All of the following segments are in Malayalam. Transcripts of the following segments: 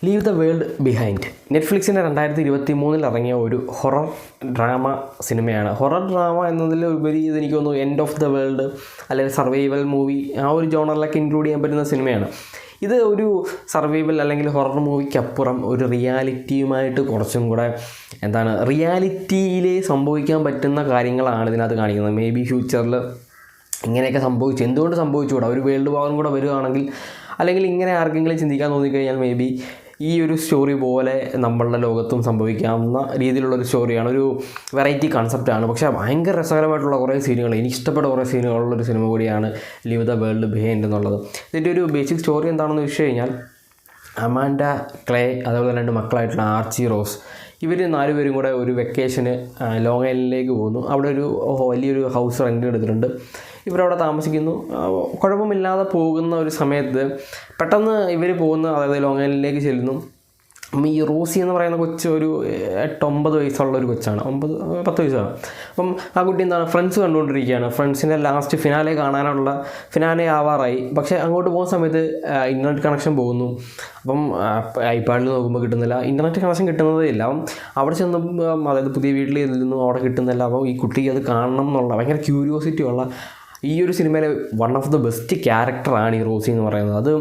ലീവ് ദ വേൾഡ് ബിഹൈൻഡ് നെറ്റ്ഫ്ലിക്സിൻ്റെ 2023 ഇറങ്ങിയ ഒരു ഹൊറർ ഡ്രാമ സിനിമയാണ്. ഹൊറർ ഡ്രാമ എന്നതിൽ ഉപരി ഇതെനിക്ക് തോന്നുന്നു എൻഡ് ഓഫ് ദ വേൾഡ് അല്ലെങ്കിൽ സർവൈവൽ മൂവി ആ ഒരു ജോണറിലൊക്കെ ഇൻക്ലൂഡ് ചെയ്യാൻ പറ്റുന്ന സിനിമയാണ്. ഇത് ഒരു സർവൈവൽ അല്ലെങ്കിൽ ഹൊറർ മൂവിക്കപ്പുറം ഒരു റിയാലിറ്റിയുമായിട്ട് കുറച്ചും കൂടെ റിയാലിറ്റിയിൽ സംഭവിക്കാൻ പറ്റുന്ന കാര്യങ്ങളാണ് ഇതിനകത്ത് കാണിക്കുന്നത്. മേ ബി ഫ്യൂച്ചറിൽ ഇങ്ങനെയൊക്കെ സംഭവിച്ചു, എന്തുകൊണ്ട് സംഭവിച്ചുകൂടാ, ഒരു വേൾഡ് വാറും കൂടെ വരികയാണെങ്കിൽ, അല്ലെങ്കിൽ ഇങ്ങനെ ആർക്കെങ്കിലും ചിന്തിക്കാൻ തോന്നിക്കഴിഞ്ഞാൽ മേ ബി ഈ ഒരു സ്റ്റോറി പോലെ നമ്മളുടെ ലോകത്തും സംഭവിക്കാവുന്ന രീതിയിലുള്ളൊരു സ്റ്റോറിയാണ്. ഒരു വെറൈറ്റി കൺസെപ്റ്റാണ്, പക്ഷേ ഭയങ്കര രസകരമായിട്ടുള്ള കുറേ സീനുകൾ, എനിക്കിഷ്ടപ്പെട്ട കുറേ സീനുകളുള്ളൊരു സിനിമ കൂടിയാണ് ലീവ് ദ വേൾഡ് ബിഹൈൻഡ് എന്നുള്ളത്. ഇതിൻ്റെ ഒരു ബേസിക് സ്റ്റോറി എന്താണെന്ന് വെച്ച് കഴിഞ്ഞാൽ, അമാൻഡ, ക്ലേ, അതേപോലെ 2 മക്കളായിട്ടുള്ള ആർച്ചി, റോസ്, ഇവർ 4 പേരും കൂടെ ഒരു വെക്കേഷന് ലോങ് ഐലൻഡിലേക്ക് പോകുന്നു. അവിടെ ഒരു വലിയൊരു ഹൗസ് റെൻ്റ് എടുത്തിട്ടുണ്ട്. ഇവരവിടെ താമസിക്കുന്നു. കുഴപ്പമില്ലാതെ പോകുന്ന ഒരു സമയത്ത് പെട്ടെന്ന് ഇവർ അതായത് ലോങ് ഐലൻഡിലേക്ക് ചെല്ലുന്നു. ഈ റോസി എന്ന് പറയുന്ന കൊച്ച് ഒരു 8-9 വയസ്സുള്ള ഒരു കൊച്ചാണ്, 9-10 വയസ്സാണ്. അപ്പം ആ കുട്ടി ഫ്രണ്ട്സ് കണ്ടുകൊണ്ടിരിക്കുകയാണ്. ഫ്രണ്ട്സിൻ്റെ ലാസ്റ്റ് ഫിനാലെ ആവാറായി. പക്ഷേ അങ്ങോട്ട് പോകുന്ന സമയത്ത് ഇൻ്റർനെറ്റ് കണക്ഷൻ പോകുന്നു. അപ്പം ഐപാഡിൽ നോക്കുമ്പോൾ കിട്ടുന്നില്ല, ഇൻ്റർനെറ്റ് കണക്ഷൻ കിട്ടുന്നതേ ഇല്ല. അപ്പം അവിടെ ചെന്ന് അതായത് പുതിയ വീട്ടിൽ ചെല്ലുന്നു, അവിടെ കിട്ടുന്നില്ല. അപ്പോൾ ഈ കുട്ടിക്ക് അത് കാണണം എന്നുള്ള ഭയങ്കര ക്യൂരിയോസിറ്റി ഉള്ള ഈ ഒരു സിനിമയിലെ വൺ ഓഫ് ദ ബെസ്റ്റ് ക്യാരക്ടറാണ് ഈ റോസി എന്ന് പറയുന്നത്. അത്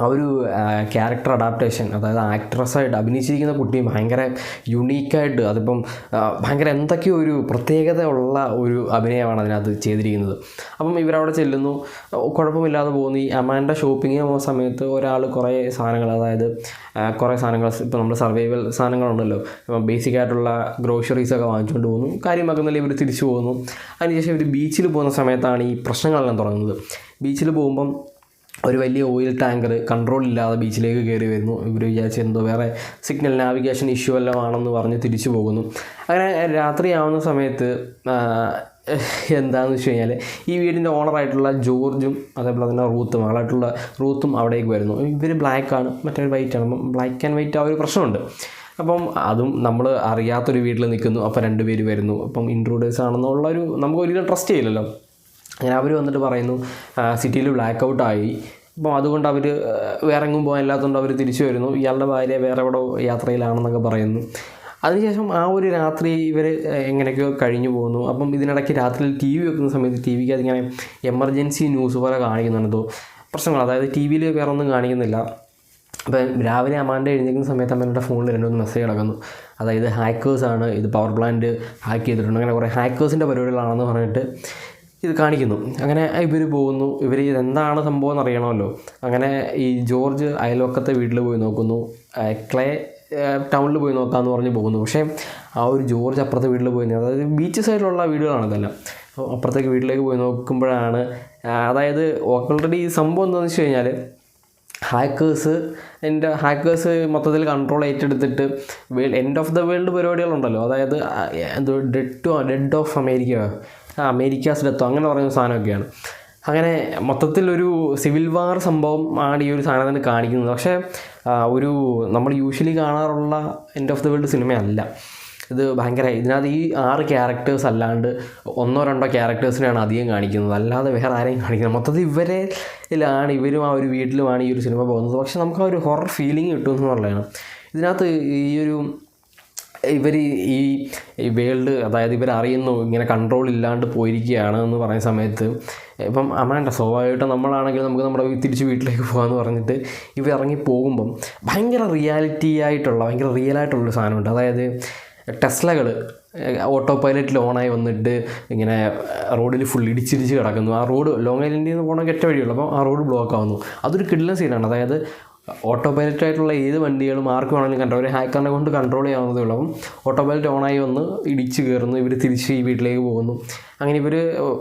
ആ ഒരു ക്യാരക്ടർ അഡാപ്റ്റേഷൻ, അതായത് ആക്ട്രസ്സായിട്ട് അഭിനയിച്ചിരിക്കുന്ന കുട്ടി ഭയങ്കര യുണീക്കായിട്ട്, അതിപ്പം ഭയങ്കര എന്തൊക്കെയോ ഒരു പ്രത്യേകത ഉള്ള ഒരു അഭിനയമാണ് അതിനകത്ത് ചെയ്തിരിക്കുന്നത്. അപ്പം ഇവരവിടെ ചെല്ലുന്നു, കുഴപ്പമില്ലാതെ പോകുന്നു. ഈ അമാൻഡ ഷോപ്പിങ്ങിന് പോകുന്ന സമയത്ത് ഒരാൾ കുറേ സാധനങ്ങൾ, അതായത് കുറേ സാധനങ്ങൾ, ഇപ്പോൾ നമ്മൾ സർവൈവൽ സാധനങ്ങളുണ്ടല്ലോ, ബേസിക്കായിട്ടുള്ള ഗ്രോസറീസൊക്കെ വാങ്ങിച്ചുകൊണ്ട് പോകുന്നു. കാര്യമാക്കുന്നില്ല, ഇവർ തിരിച്ചു പോകുന്നു. അതിനുശേഷം ഇവർ ബീച്ചിൽ പോകുന്ന സമയത്താണ് ഈ പ്രശ്നങ്ങളെല്ലാം തുടങ്ങുന്നത്. ബീച്ചിൽ പോകുമ്പം ഒരു വലിയ ഓയിൽ ടാങ്കർ കൺട്രോൾ ഇല്ലാതെ ബീച്ചിലേക്ക് കയറി വരുന്നു. ഇവർ വിചാരിച്ച് എന്തോ വേറെ സിഗ്നൽ നാവിഗേഷൻ ഇഷ്യൂ എല്ലാം ആണെന്ന് പറഞ്ഞ് തിരിച്ചു പോകുന്നു. അങ്ങനെ രാത്രിയാവുന്ന സമയത്ത് എന്താണെന്ന് വെച്ച് കഴിഞ്ഞാൽ, ഈ വീടിൻ്റെ ഓണറായിട്ടുള്ള ജോർജും അതേപോലെ തന്നെ റൂത്തും അവിടേക്ക് വരുന്നു. ഇവർ ബ്ലാക്കാണ്, മറ്റൊരു വൈറ്റാണ്. അപ്പം ബ്ലാക്ക് ആൻഡ് വൈറ്റ് ആ ഒരു പ്രശ്നമുണ്ട്. അപ്പം അതും നമ്മൾ അറിയാത്തൊരു വീട്ടിൽ നിൽക്കുന്നു. അപ്പോൾ 2 പേര് വരുന്നു. അപ്പം ഇൻട്രൂഡേഴ്സ് ആണെന്നുള്ളൊരു നമുക്ക് ഒരിക്കലും ട്രസ്റ്റ് ചെയ്യില്ലല്ലോ. അങ്ങനെ അവർ വന്നിട്ട് പറയുന്നു സിറ്റിയിൽ ബ്ലാക്ക് ഔട്ടായി, അപ്പോൾ അതുകൊണ്ട് അവർ വേറെ എങ്ങും പോകാൻ ഇല്ലാത്തതുകൊണ്ട് അവർ തിരിച്ചു വരുന്നു. ഇയാളുടെ ഭാര്യ വേറെ എവിടെ യാത്രയിലാണെന്നൊക്കെ പറയുന്നു. അതിനുശേഷം ആ ഒരു രാത്രി ഇവർ എങ്ങനെയൊക്കെയോ കഴിഞ്ഞു പോകുന്നു. അപ്പം ഇതിനിടയ്ക്ക് രാത്രിയിൽ TV വെക്കുന്ന സമയത്ത് TV വിക്ക് അതിങ്ങനെ എമർജൻസി ന്യൂസ് പോലെ കാണിക്കുന്നുണ്ടോ പ്രശ്നങ്ങൾ, അതായത് TV വിയിൽ വേറെ ഒന്നും കാണിക്കുന്നില്ല. അപ്പം രാവിലെ അമാൻഡ എഴുന്നേൽക്കുന്ന സമയത്ത് അമ്മേൻ്റെ ഫോണിൽ 2-3 മെസ്സേജ് കിടക്കുന്നു. അതായത് ഹാക്കേഴ്സാണ്, ഇത് പവർ പ്ലാന്റ് ഹാക്ക് ചെയ്തിട്ടുണ്ട്, അങ്ങനെ കുറേ ഹാക്കേഴ്സിൻ്റെ പരിപാടികളാണെന്ന് പറഞ്ഞിട്ട് ഇത് കാണിക്കുന്നു. അങ്ങനെ ഇവർ പോകുന്നു. ഇതെന്താണ് സംഭവം എന്നറിയണമല്ലോ. അങ്ങനെ ഈ ജോർജ് അയൽവക്കത്തെ വീട്ടിൽ പോയി നോക്കുന്നു, ക്ലേ ടൗണിൽ പോയി നോക്കാമെന്ന് പറഞ്ഞ് പോകുന്നു. പക്ഷേ ആ ഒരു ജോർജ് അപ്പുറത്തെ വീട്ടിൽ പോയി, അതായത് ബീച്ച് സൈഡിലുള്ള വീടുകളാണ് ഇതെല്ലാം. അപ്പോൾ അപ്പുറത്തേക്ക് വീട്ടിലേക്ക് പോയി നോക്കുമ്പോഴാണ്, അതായത് ഓൾറെഡി ഈ സംഭവം എന്താണെന്ന് വെച്ച് കഴിഞ്ഞാൽ, ഹാക്കേഴ്സ് മൊത്തത്തിൽ കൺട്രോൾ ഏറ്റെടുത്തിട്ട് എൻഡ് ഓഫ് ദ വേൾഡ് പരിപാടികളുണ്ടല്ലോ, അതായത് എന്തോ ഡെഡ് ഓഫ് അമേരിക്കാസ് ഡെത്തോ അങ്ങനെ പറയുന്ന സാധനമൊക്കെയാണ്. അങ്ങനെ മൊത്തത്തിലൊരു സിവിൽ വാർ സംഭവം ആണ് ഈ ഒരു സാധനത്തിന് കാണിക്കുന്നത്. പക്ഷേ ഒരു നമ്മൾ യൂഷ്വലി കാണാറുള്ള എൻഡ് ഓഫ് ദ വേൾഡ് സിനിമയല്ല ഇത്. ഇതിനകത്ത് ഈ 6 ക്യാരക്ടേഴ്സ് അല്ലാണ്ട് 1-2 ക്യാരക്ടേഴ്സിനെയാണ് അധികം കാണിക്കുന്നത്, അല്ലാതെ വേറെ ആരെയും കാണിക്കുന്നത്. മൊത്തത്തിൽ ഇവരും ആ ഒരു വീട്ടിലുമാണ് ഈ ഒരു സിനിമ പോകുന്നത്. പക്ഷെ നമുക്ക് ആ ഒരു ഹൊറർ ഫീലിംഗ് കിട്ടുമെന്നുള്ളതാണ് ഇതിനകത്ത്. ഇവർ ഈ വേൾഡ്, അതായത് ഇവരറിയുന്നു ഇങ്ങനെ കൺട്രോൾ ഇല്ലാണ്ട് പോയിരിക്കുകയാണ് എന്ന് പറയുന്ന സമയത്ത്, ഇപ്പം അമാൻഡ സ്വാഭാവികമായിട്ടും നമ്മളാണെങ്കിൽ നമുക്ക് നമ്മുടെ തിരിച്ച് വീട്ടിലേക്ക് പോകാമെന്ന് പറഞ്ഞിട്ട് ഇവർ ഇറങ്ങി പോകുമ്പം ഭയങ്കര റിയൽ ആയിട്ടുള്ളൊരു സാധനമുണ്ട്. അതായത് ടെസ്ലകൾ ഓട്ടോ പൈലറ്റിൽ ഓണായി വന്നിട്ട് ഇങ്ങനെ റോഡിൽ ഫുൾ ഇടിച്ചിടിച്ച് കിടക്കുന്നു. ആ റോഡ് ലോങ് ഐലൻഡിൽ നിന്ന് പോകണമെങ്കിൽ ഒറ്റ വഴിയുള്ളൂ. അപ്പോൾ ആ റോഡ് ബ്ലോക്ക് ആവുന്നു. അതൊരു കിടിലൻ സീനാണ്. അതായത് ഓട്ടോ പൈലറ്റായിട്ടുള്ള ഏത് വണ്ടികളും ആർക്ക് വേണമെങ്കിലും ഒരു ഹാക്കറിനെ കൊണ്ട് കൺട്രോൾ ചെയ്യാവുന്നതേ ഉള്ളൂ. അപ്പം ഓട്ടോ പൈലറ്റ് ഓണായി വന്ന് ഇടിച്ച് കയറുന്നു. ഇവർ തിരിച്ച് ഈ വീട്ടിലേക്ക് പോകുന്നു. അങ്ങനെ ഇവർ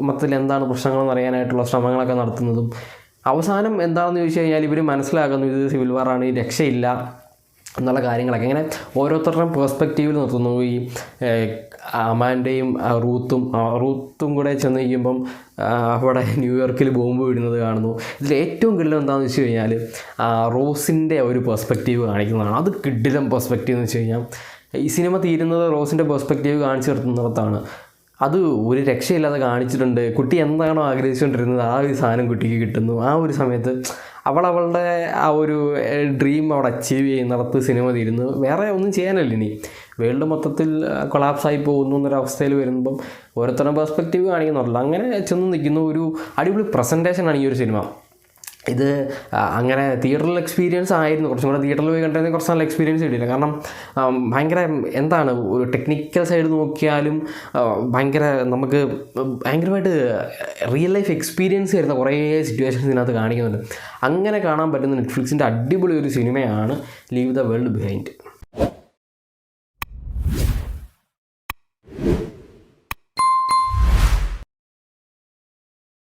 മൊത്തത്തിൽ എന്താണ് പ്രശ്നങ്ങളെന്ന് അറിയാനായിട്ടുള്ള ശ്രമങ്ങളൊക്കെ നടത്തുന്നതും അവസാനം എന്താണെന്ന് ചോദിച്ചു കഴിഞ്ഞാൽ, ഇവർ മനസ്സിലാക്കുന്നു ഇത് സിവിൽ വാറാണ്, ഈ രക്ഷയില്ല എന്നുള്ള കാര്യങ്ങളൊക്കെ. ഇങ്ങനെ ഓരോരുത്തരുടെയും പേഴ്സ്പെക്റ്റീവിൽ നിർത്തുന്നു. ഈ അമാൻഡയും റൂത്തും കൂടെ ചെന്ന് നിൽക്കുമ്പം അവിടെ ന്യൂയോർക്കിൽ ബോംബ് വീഴുന്നത് കാണുന്നു. ഇതിൽ ഏറ്റവും കിടിലം എന്താണെന്ന് വെച്ച് കഴിഞ്ഞാൽ, റോസിൻ്റെ ഒരു പെർസ്പെക്റ്റീവ് കാണിക്കുന്നതാണ്. അത് കിടിലം പെർസ്പെക്റ്റീവ് എന്ന് വെച്ച് കഴിഞ്ഞാൽ, ഈ സിനിമ തീരുന്നത് റോസിൻ്റെ പെർസ്പെക്റ്റീവ് കാണിച്ചു നിർത്തുന്നിടത്താണ്. അത് ഒരു രക്ഷയില്ലാതെ കാണിച്ചിട്ടുണ്ട്. കുട്ടി എന്താണോ ആഗ്രഹിച്ചുകൊണ്ടിരുന്നത് ആ ഒരു സാധനം കുട്ടിക്ക് കിട്ടുന്നു. ആ ഒരു സമയത്ത് അവളുടെ ആ ഒരു ഡ്രീം അവിടെ അച്ചീവ് ചെയ്യുന്നിടത്ത് സിനിമ തീരുന്നു. വേറെ ഒന്നും ചെയ്യാനല്ല ഇനി. വേൾഡ് മൊത്തത്തിൽ കൊളാപ്സായി പോകുന്നു എന്നൊരവസ്ഥയിൽ വരുമ്പം ഓരോരുത്തരുടെ പെർസ്പെക്റ്റീവ് കാണിക്കുന്നുള്ളൂ. അങ്ങനെ ചെന്ന് നിൽക്കുന്ന ഒരു അടിപൊളി പ്രസൻറ്റേഷനാണ് ഈ ഒരു സിനിമ. ഇത് അങ്ങനെ തിയേറ്ററിൽ എക്സ്പീരിയൻസ് ആയിരുന്നു. കുറച്ചും കൂടെ തിയേറ്ററിൽ പോയി കണ്ടിരുന്ന കുറച്ച് നല്ല എക്സ്പീരിയൻസ് കിട്ടിയില്ല. കാരണം ഭയങ്കര എന്താണ് ഒരു ടെക്നിക്കൽ സൈഡ് നോക്കിയാലും ഭയങ്കര നമുക്ക് ഭയങ്കരമായിട്ട് റിയൽ ലൈഫ് എക്സ്പീരിയൻസ് വരുന്ന കുറേ സിറ്റുവേഷൻസ് ഇതിനകത്ത് കാണിക്കുന്നുണ്ട്. അങ്ങനെ കാണാൻ പറ്റുന്ന നെറ്റ്ഫ്ലിക്സിൻ്റെ അടിപൊളി ഒരു സിനിമയാണ് ലീവ് ദ വേൾഡ് ബിഹൈൻഡ്.